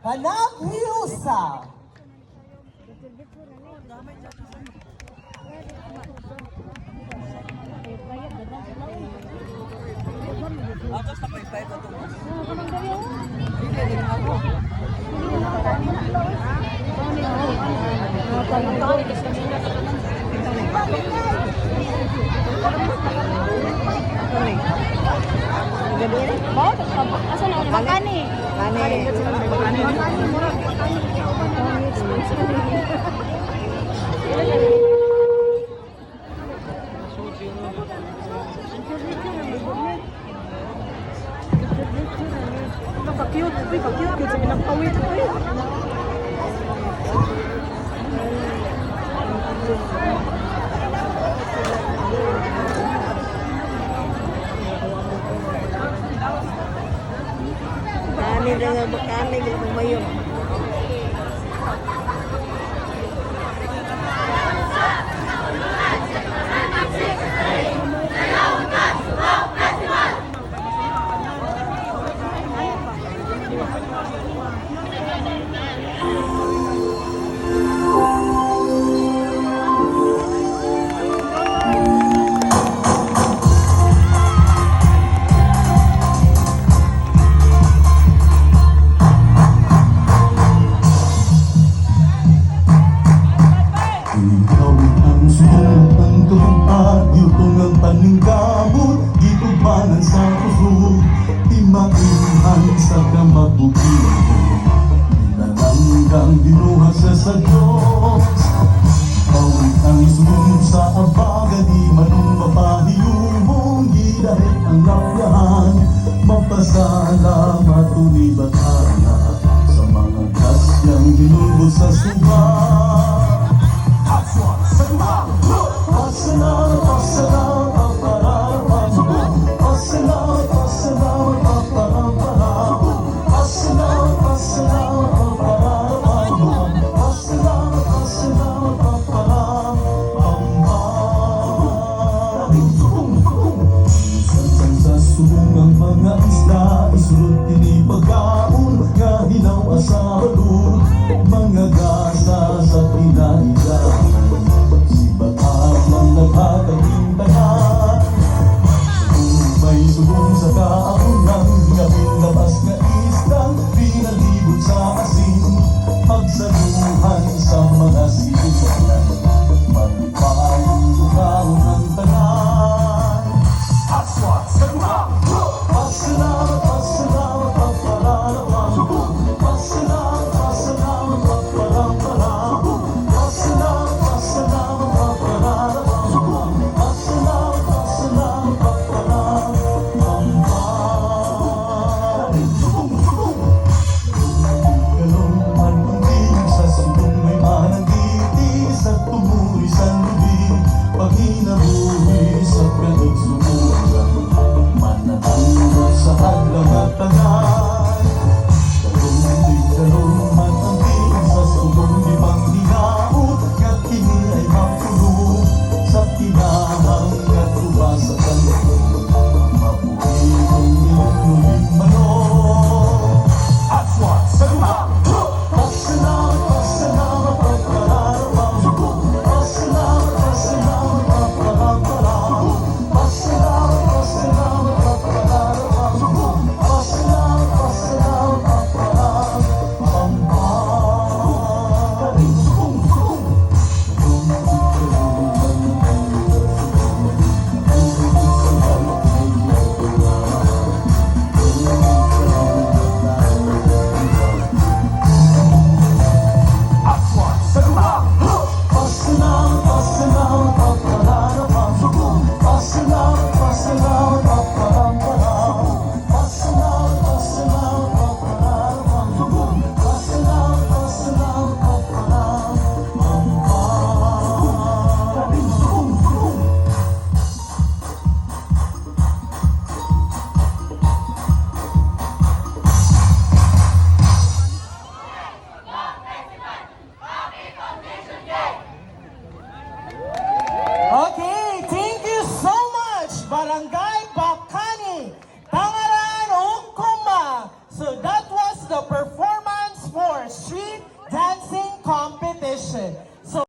Panaghiusa. Atas na pay ba ito? Asa na makani? Cute, cute sa ilang kawit. Kani dengan bekani gitu mayong. Ikaw ang sumunod kapag yutong ang paningkamot dito banan sa puso di mainhan sa kamabukilan Dinalanggang dinuha sa Diyos Bawit ang sumunod sa abaga di manong mapahiyumong Gidahit ang lapihan Mapasalamat tulibat anak Sa mga kasyang ginulbos sa subat Sungang mga isla, isulot tinipagaon nga hinaw sa balon mga gasa sa pinailan si Batak ang naghataging tanan dancing competition.